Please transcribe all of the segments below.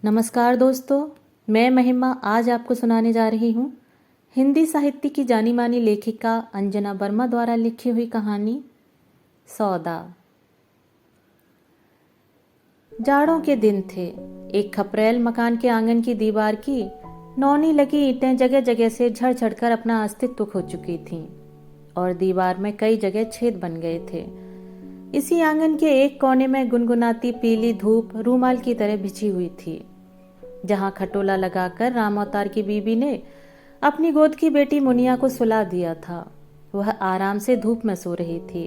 नमस्कार दोस्तों, मैं महिमा आज आपको सुनाने जा रही हूँ हिंदी साहित्य की जानी मानी लेखिका अंजना वर्मा द्वारा लिखी हुई कहानी सौदा। जाड़ों के दिन थे। एक खपरेल मकान के आंगन की दीवार की नौनी लगी ईंटें जगह जगह से झड़ झड़कर अपना अस्तित्व खो चुकी थीं और दीवार में कई जगह छेद बन गए थे। इसी आंगन के एक कोने में गुनगुनाती पीली धूप रूमाल की तरह बिछी हुई थी, जहां खटोला लगाकर राम अवतार की बीबी ने अपनी गोद की बेटी मुनिया को सुला दिया था। वह आराम से धूप में सो रही थी।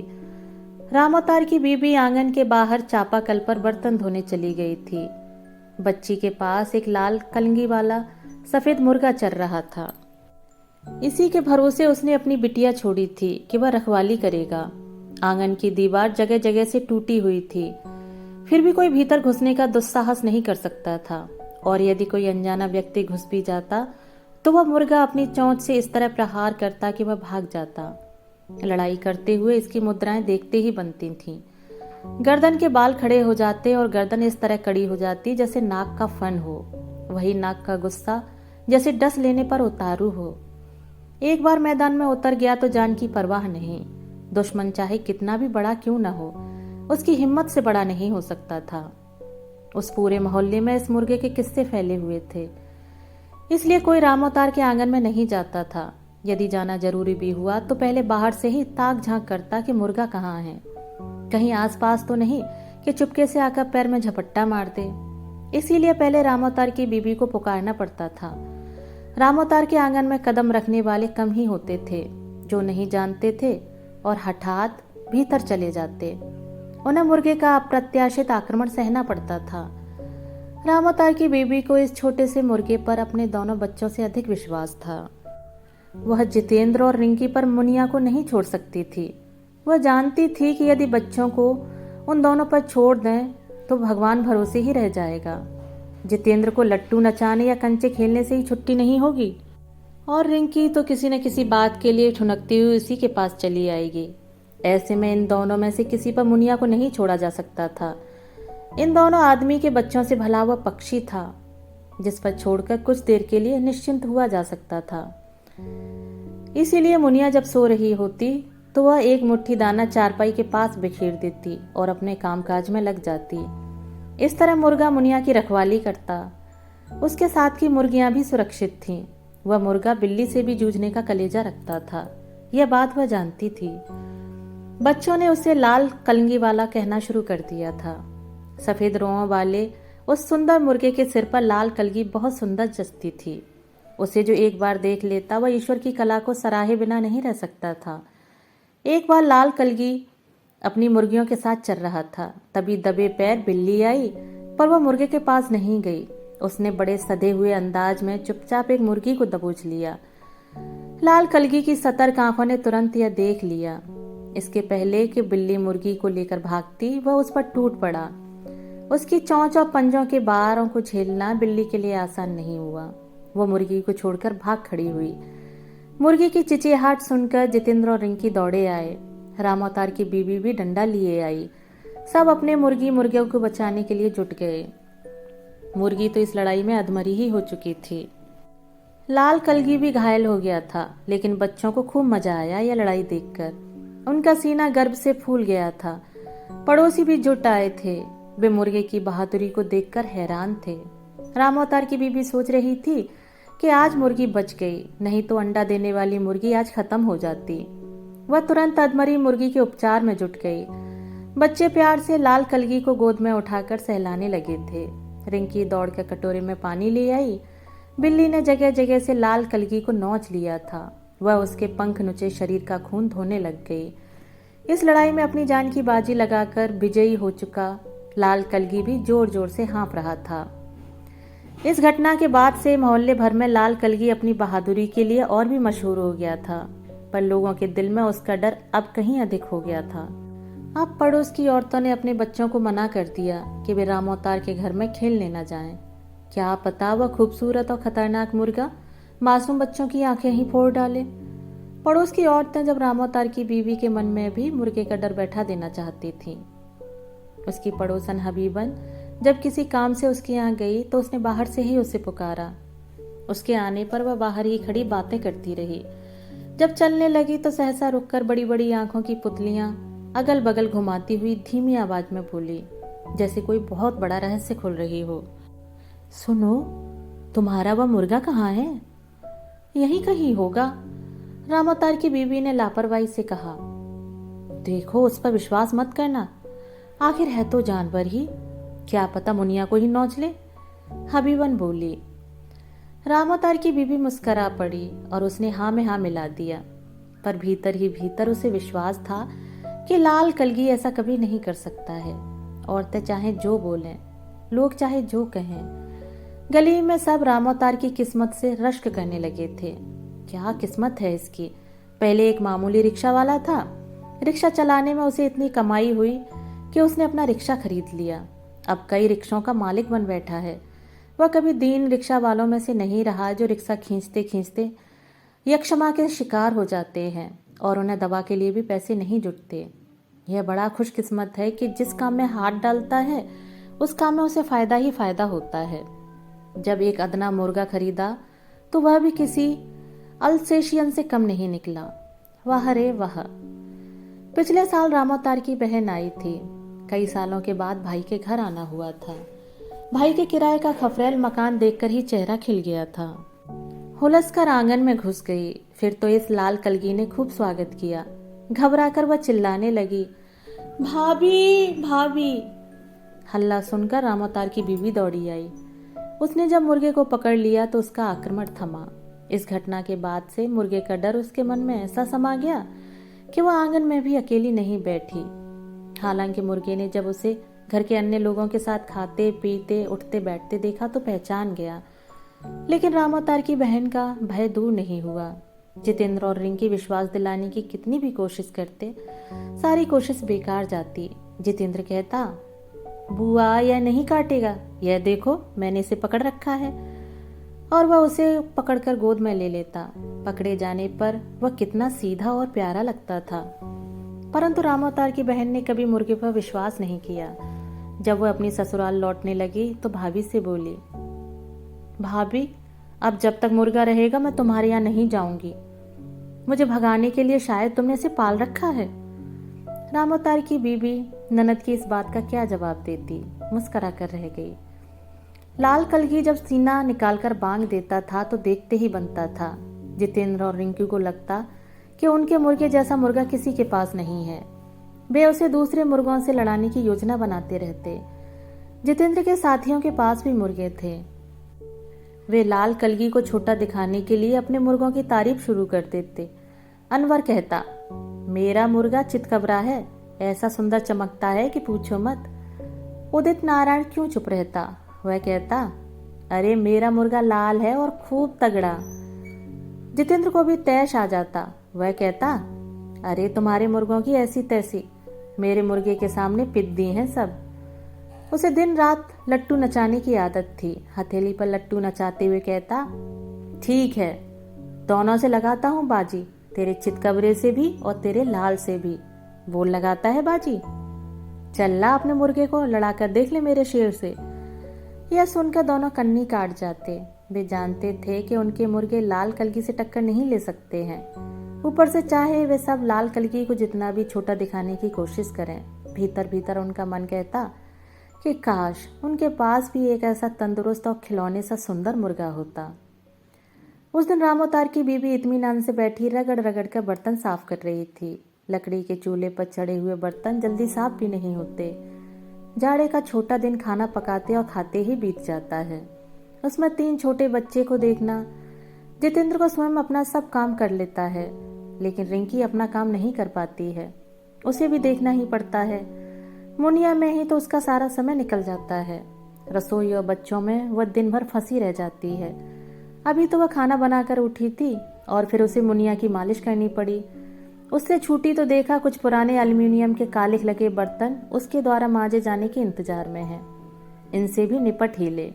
राम अवतार की बीबी आंगन के बाहर चापाकल पर बर्तन धोने चली गई थी। बच्ची के पास एक लाल कलंगी वाला सफेद मुर्गा चर रहा था। इसी के भरोसे उसने अपनी बिटिया छोड़ी थी कि वह रखवाली करेगा। आंगन की दीवार जगह जगह से टूटी हुई थी, फिर भी कोई भीतर घुसने का दुस्साहस नहीं कर सकता था, और यदि कोई अनजाना व्यक्ति घुस भी जाता तो वह मुर्गा अपनी चोंच से इस तरह प्रहार करता कि वह भाग जाता। लड़ाई करते हुए इसकी मुद्राएं देखते ही बनती थीं। गर्दन के बाल खड़े हो जाते और गर्दन इस तरह कड़ी हो जाती जैसे नाक का फन हो, वही नाक का गुस्सा जैसे डस लेने पर उतारू हो। एक बार मैदान में उतर गया तो जान की परवाह नहीं। दुश्मन चाहे कितना भी बड़ा क्यों न हो, उसकी हिम्मत से बड़ा नहीं हो सकता था। उस पूरे मोहल्ले में इस मुर्गे के किस्से फैले हुए थे, इसलिए कोई राम अवतार के आंगन में नहीं जाता था। यदि जाना जरूरी भी हुआ तो पहले बाहर से ही ताक झांक करता कि मुर्गा कहाँ है, कहीं आसपास तो नहीं कि चुपके से आकर पैर में झपट्टा मार दे। इसीलिए पहले राम अवतार की बीबी को पुकारना पड़ता था। राम अवतार के आंगन में कदम रखने वाले कम ही होते थे जो नहीं जानते थे और हठात भीतर चले जाते। उन्हें मुर्गे का अप्रत्याशित आक्रमण सहना पड़ता था। राम अवतार की बीबी को इस छोटे से मुर्गे पर अपने दोनों बच्चों से अधिक विश्वास था। वह जितेंद्र और रिंकी पर मुनिया को नहीं छोड़ सकती थी। वह जानती थी कि यदि बच्चों को उन दोनों पर छोड़ दें तो भगवान भरोसे ही रह जाएगा। जितेंद्र को लट्टू नचाने या कंचे खेलने से ही छुट्टी नहीं होगी, और रिंकी तो किसी न किसी बात के लिए ठुनकती हुई उसी के पास चली आएगी। ऐसे में इन दोनों में से किसी पर मुनिया को नहीं छोड़ा जा सकता था। इन दोनों आदमी के बच्चों से भला वह पक्षी था जिस पर छोड़कर कुछ देर के लिए निश्चिंत हुआ जा सकता था। इसीलिए मुनिया जब सो रही होती तो वह एक मुट्ठी दाना चारपाई के पास बिखेर देती और अपने कामकाज में लग जाती। इस तरह मुर्गा मुनिया की रखवाली करता। उसके साथ की मुर्गियां भी सुरक्षित थीं। वह मुर्गा बिल्ली से भी जूझने का कलेजा रखता था, यह बात वह जानती थी। बच्चों ने उसे लाल कलंगी वाला कहना शुरू कर दिया था। सफेद रोंों वाले उस सुंदर मुर्गे के सिर पर लाल कलगी बहुत सुंदर जचती थी। उसे जो एक बार देख लेता वह ईश्वर की कला को सराहे बिना नहीं रह सकता था। एक बार लाल कलगी अपनी मुर्गियों के साथ चल रहा था, तभी दबे पैर बिल्ली आई, पर वह मुर्गे के पास नहीं गई। उसने बड़े सधे हुए अंदाज में चुपचाप एक मुर्गी को दबोच लिया। लाल कलगी की सतर्क आंखों ने तुरंत यह देख लिया। इसके पहले कि बिल्ली मुर्गी को लेकर भागती, वह उस पर टूट पड़ा। उसकी चोंच और पंजों के बारों को झेलना बिल्ली के लिए आसान नहीं हुआ। वो मुर्गी को छोड़कर भाग खड़ी हुई। मुर्गी की चिचियाहट सुनकर जितेंद्र और रिंकी दौड़े आए। राम अवतार की बीबी भी डंडा लिए आई। सब अपने मुर्गियों को बचाने के लिए जुट गए। मुर्गी तो इस लड़ाई में अधमरी ही हो चुकी थी। लाल कलगी भी घायल हो गया था, लेकिन बच्चों को खूब मजा आया यह लड़ाई देखकर। उनका सीना गर्व से फूल गया था। पड़ोसी भी जुट आए थे। वे मुर्गे की बहादुरी को देखकर हैरान थे। राम अवतार की बीबी सोच रही थी कि आज मुर्गी बच गई, नहीं तो अंडा देने वाली मुर्गी आज खत्म हो जाती। वह तुरंत अधमरी मुर्गी के उपचार में जुट गई। बच्चे प्यार से लाल कलगी को गोद में उठाकर सहलाने लगे थे। रिंकी दौड़ कर कटोरे में पानी ले आई। बिल्ली ने जगह जगह से लाल कलगी को नोच लिया था। वह उसके पंख नुचे शरीर का खून धोने लग गई। इस लड़ाई में अपनी जान की बाजी लगाकर विजयी हो चुका लाल कलगी भी जोर जोर से हाँफ रहा था। इस घटना के बाद से मोहल्ले भर में लाल कलगी अपनी बहादुरी के लिए और भी मशहूर हो गया था, पर लोगों के दिल में उसका डर अब कहीं अधिक हो गया था। अब पड़ोस की औरतों ने अपने बच्चों को मना कर दिया कि वे राम अवतार के घर में खेलने न जाएं। क्या पता वह खूबसूरत और खतरनाक मुर्गा मासूम बच्चों की आंखें ही फोड़ डाले। पड़ोस की औरतें जब राम अवतार की बीवी के मन में भी मुर्गे का डर बैठा देना चाहती थीं। उसकी पड़ोसन हबीबन जब किसी काम से उसके यहाँ गई तो उसने बाहर से ही उसे पुकारा। उसके आने पर वह बाहर ही खड़ी बातें करती रही। जब चलने लगी तो सहसा रुककर बड़ी बड़ी आंखों की पुतलियां अगल बगल घुमाती हुई धीमी आवाज में बोली, जैसे कोई बहुत बड़ा रहस्य खुल रही हो। सुनो, तुम्हारा वह मुर्गा कहाँ है? यहीं कहीं होगा, रामावतार की बीवी ने लापरवाही से कहा। देखो, उस पर विश्वास मत करना, आखिर है तो जानवर ही, क्या पता मुनिया को ही नौच ले, हबीबन बोली। रामावतार की बीवी मुस्करा पड़ी और उसने हाँ में हाँ मिला दिया, पर भीतर ही भीतर उसे विश्वास था कि लाल कलगी ऐसा कभी नहीं कर सकता है। औरतें चाहे जो बोलें, लोग चाहे जो कहें, गली में सब रामावतार की किस्मत से रश्क करने लगे थे। क्या किस्मत है इसकी, पहले एक मामूली रिक्शा वाला था, रिक्शा चलाने में उसे इतनी कमाई हुई कि उसने अपना रिक्शा खरीद लिया, अब कई रिक्शों का मालिक बन बैठा है। वह कभी दीन रिक्शा वालों में से नहीं रहा जो रिक्शा खींचते खींचते यक्षमा के शिकार हो जाते हैं और उन्हें दवा के लिए भी पैसे नहीं जुटते। यह बड़ा खुशकिस्मत है कि जिस काम में हाथ डालता है उस काम में उसे फायदा ही फायदा होता है। जब एक अदना मुर्गा खरीदा तो वह भी किसी अल्सेशियन से कम नहीं निकला। वाह रे वाह। पिछले साल रामावतार की बहन आई थी। कई सालों के बाद भाई के घर आना हुआ था। भाई के किराए का खफरेल मकान देखकर ही चेहरा खिल गया था। हुलस कर आंगन में घुस गई। फिर तो इस लाल कलगी ने खूब स्वागत किया। घबराकर वह चिल्लाने लगी, भाभी भाभी। हल्ला सुनकर रामावतार की बीवी दौड़ी आई। उसने जब मुर्गे को पकड़ लिया तो उसका आक्रमण थमा। इस घटना के बाद से मुर्गे का डर उसके मन में ऐसा समा गया कि वह आंगन में भी अकेली नहीं बैठी। हालांकि मुर्गे ने जब उसे घर के अन्य लोगों के साथ खाते पीते उठते बैठते देखा तो पहचान गया, लेकिन रामावतार की बहन का भय दूर नहीं हुआ। जितेंद्र और रिंकी विश्वास दिलाने की कितनी भी कोशिश करते, सारी कोशिश बेकार जाती। जितेंद्र कहता, बुआ यह नहीं काटेगा, यह देखो मैंने इसे पकड़ रखा है, और वह उसे पकड़कर गोद में ले लेता। पकड़े जाने पर वह कितना सीधा और प्यारा लगता था। परंतु रामावतार की बहन ने कभी मुर्गे पर विश्वास नहीं किया। जब वह अपनी ससुराल लौटने लगी तो भाभी से बोली, भाभी अब जब तक मुर्गा रहेगा मैं तुम्हारे यहाँ नहीं जाऊंगी। मुझे भगाने के लिए शायद तुमने इसे पाल रखा है। रामावतार की बीवी ननद की इस बात का क्या जवाब देती, मुस्करा कर रह गई। लाल कलगी जब सीना निकालकर बांग देता था तो देखते ही बनता था। जितेंद्र और रिंकू को लगता कि उनके मुर्गे जैसा मुर्गा किसी के पास नहीं है। वे उसे दूसरे मुर्गों से लड़ाने की योजना बनाते रहते। जितेंद्र के साथियों के पास भी मुर्गे थे। वे लाल कलगी को छोटा दिखाने के लिए अपने मुर्गों की तारीफ शुरू कर देते। अनवर कहता, मेरा मुर्गा चितकबरा है, ऐसा सुंदर चमकता है कि पूछो मत। उदित नारायण क्यों चुप रहता? वह कहता, अरे मेरा मुर्गा लाल है और खूब तगड़ा। जितेंद्र को भी तैश आ जाता। वह कहता, अरे तुम्हारे मुर्गों की ऐसी तैसी, मेरे मुर्गे के सामने पिद्दी हैं सब। उसे दिन रात लट्टू नचाने की आदत थी। हथेली पर लट्टू नचाते हुए कहता, ठीक है, दोनों से लगाता हूँ बाजी, तेरे चितकबरे से भी और तेरे लाल से भी। बोल लगाता है बाजी, चल ला अपने मुर्गे को लड़ाकर देख ले मेरे शेर से। यह सुनकर दोनों कन्नी काट जाते। वे जानते थे कि उनके मुर्गे लाल कलगी से टक्कर नहीं ले सकते हैं। ऊपर से चाहे वे सब लाल कलगी को जितना भी छोटा दिखाने की कोशिश करें, भीतर भीतर उनका मन कहता कि काश उनके पास भी एक ऐसा तंदुरुस्त और खिलौने सा सुंदर मुर्गा होता। उस दिन रामावतार की बीवी इत्मीनान से बैठी रगड़ रगड़ कर बर्तन साफ कर रही थी। लकड़ी के चूल्हे पर चढ़े हुए बर्तन जल्दी साफ भी नहीं होते। जाड़े का छोटा दिन खाना पकाते और खाते ही बीत जाता है। उसमें 3 छोटे बच्चे को देखना। जितेंद्र को स्वयं अपना सब काम कर लेता है, लेकिन रिंकी अपना काम नहीं कर पाती है, उसे भी देखना ही पड़ता है। मुनिया में ही तो उसका सारा समय निकल जाता है। रसोई और बच्चों में वह दिन भर फंसी रह जाती है। अभी तो वह खाना बनाकर उठी थी और फिर उसे मुनिया की मालिश करनी पड़ी। उससे छूटी तो देखा कुछ पुराने एल्युमिनियम के काले लगे बर्तन उसके द्वारा मांजे जाने के इंतजार में हैं। इनसे भी निपट ही ले।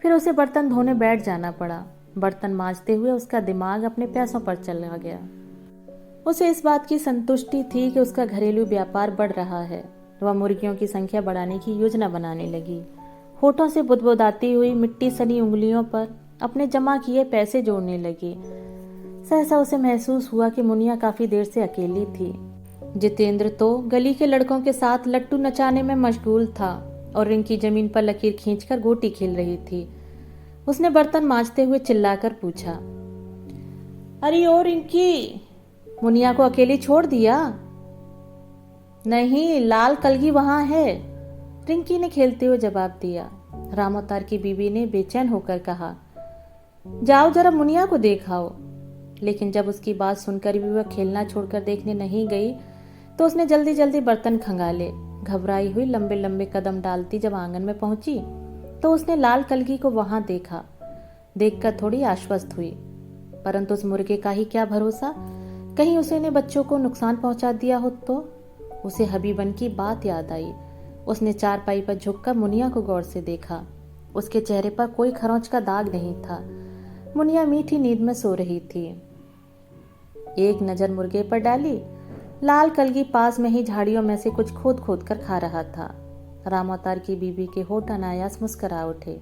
फिर उसे बर्तन धोने बैठ जाना पड़ा। बर्तन मांजते हुए उसका दिमाग अपने पैसों पर चला गया। उसे इस बात की संतुष्टि थी कि उसका घरेलू व्यापार बढ़ रहा है। वह मुर्गियों की संख्या बढ़ाने की योजना बनाने लगी। होठों से बुदबुदाती हुई मिट्टी सनी उंगलियों पर अपने जमा किए पैसे जोड़ने लगी। सहसा उसे महसूस हुआ कि मुनिया काफी देर से अकेली थी। जितेंद्र तो गली के लड़कों के साथ लट्टू नचाने में मशगूल था और रिंकी जमीन पर लकीर खींचकर गोटी खेल रही थी। उसने बर्तन मांजते हुए चिल्लाकर पूछा, अरे ओ रिंकी, मुनिया को अकेली छोड़ दिया? नहीं, लाल कलगी वहां है, रिंकी ने खेलते हुए जवाब दिया। रामोतार की बीवी ने बेचैन होकर कहा, जाओ जरा मुनिया को देखाओ। लेकिन जब उसकी बात सुनकर भी वह खेलना छोड़कर देखने नहीं गई तो उसने जल्दी जल्दी बर्तन खंगाले। घबराई हुई लंबे लंबे कदम डालती जब आंगन में पहुंची तो उसने लाल कलगी को वहां देखा। देखकर थोड़ी आश्वस्त हुई, परंतु उस मुर्गे का ही क्या भरोसा, कहीं उसे ने बच्चों को नुकसान पहुंचा दिया हो तो। उसे हबीबन की बात याद आई। उसने चारपाई पर झुककर मुनिया को गौर से देखा। उसके चेहरे पर कोई खरोंच का दाग नहीं था। मुनिया मीठी नींद में सो रही थी। एक नजर मुर्गे पर डाली। लाल कलगी पास में ही झाड़ियों में से कुछ खोद खोद कर खा रहा था। रामोतार की बीबी के होठ अनायास मुस्कुरा उठे।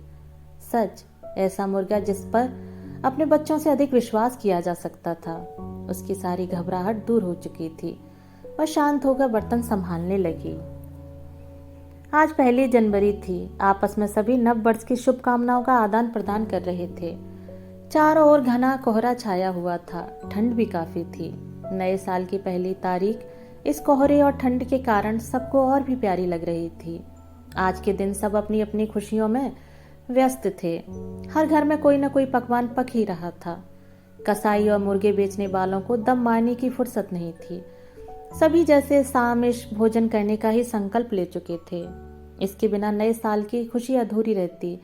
सच, ऐसा मुर्गा जिस पर अपने बच्चों से अधिक विश्वास किया जा सकता था। उसकी सारी घबराहट दूर हो चुकी थी। वह शांत होकर बर्तन संभालने लगी। आज 1 जनवरी थी। आपस में सभी नव वर्ष की शुभकामनाओं का आदान प्रदान कर रहे थे। चारों ओर घना कोहरा छाया हुआ था। ठंड भी काफी थी। नए साल की पहली तारीख इस कोहरे और ठंड के कारण सबको और भी प्यारी लग रही थी। आज के दिन सब अपनी अपनी खुशियों में व्यस्त थे। हर घर में कोई न कोई पकवान पक ही रहा था। कसाई और मुर्गे बेचने वालों को दम मारने की फुर्सत नहीं थी। सभी जैसे सामिश भोजन करने का ही संकल्प ले चुके थे। इसके बिना नए साल की खुशी अधूरी रहती।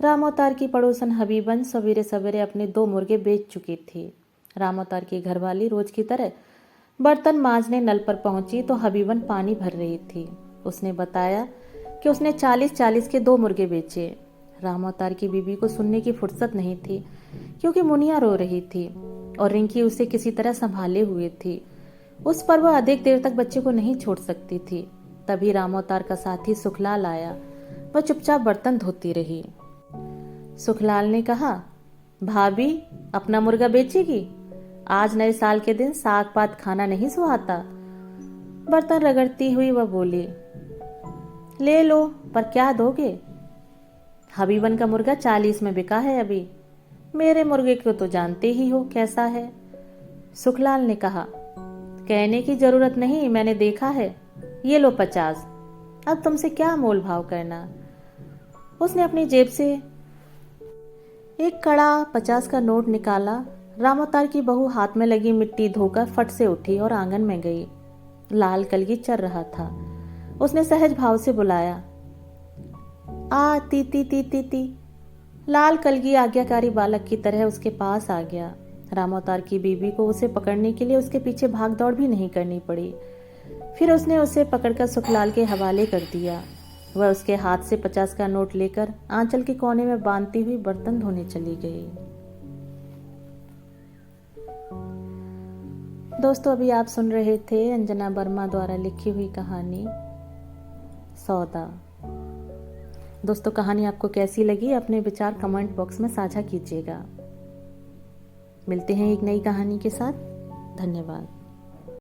रामोतार की पड़ोसन हबीबन सवेरे सवेरे अपने 2 मुर्गे बेच चुकी थी। रामोतार की घरवाली रोज की तरह बर्तन मांजने नल पर पहुंची तो हबीबन पानी भर रही थी। उसने बताया कि उसने 40-40 के 2 मुर्गे बेचे। रामोतार की बीबी को सुनने की फुर्सत नहीं थी, क्योंकि मुनिया रो रही थी और रिंकी उसे किसी तरह संभाले हुए थी। उस पर वह अधिक देर तक बच्चे को नहीं छोड़ सकती थी। तभी रामोतार का साथी सुखलाल आया। वह चुपचाप बर्तन धोती रही। सुखलाल ने कहा, भाभी, अपना मुर्गा बेचेगी? आज नए साल के दिन साग पात खाना नहीं सुहाता। बर्तन रगड़ती हुई वह बोली, ले लो, पर क्या दोगे? हबीबन का मुर्गा 40 में बिका है अभी। मेरे मुर्गे को तो जानते ही हो कैसा है। सुखलाल ने कहा, कहने की जरूरत नहीं, मैंने देखा है। ये लो 50। अब तुमसे क्या मोल भाव करना। उसने अपनी जेब से एक कड़ा 50 का नोट निकाला। रामोतार की बहू हाथ में लगी मिट्टी धोकर फट से उठी और आंगन में गई। लाल कलगी चर रहा था। उसने सहज भाव से बुलाया, आ ती ती ती ती ती। लाल कलगी आज्ञाकारी बालक की तरह उसके पास आ गया। रामोतार की बीबी को उसे पकड़ने के लिए उसके पीछे भाग दौड़ भी नहीं करनी पड़ी। फिर उसने उसे पकड़कर सुखलाल के हवाले कर दिया। वह उसके हाथ से 50 का नोट लेकर आंचल के कोने में बांधती हुई बर्तन धोने चली गई। दोस्तों, अभी आप सुन रहे थे अंजना वर्मा द्वारा लिखी हुई कहानी सौदा। दोस्तों, कहानी आपको कैसी लगी अपने विचार कमेंट बॉक्स में साझा कीजिएगा। मिलते हैं एक नई कहानी के साथ। धन्यवाद।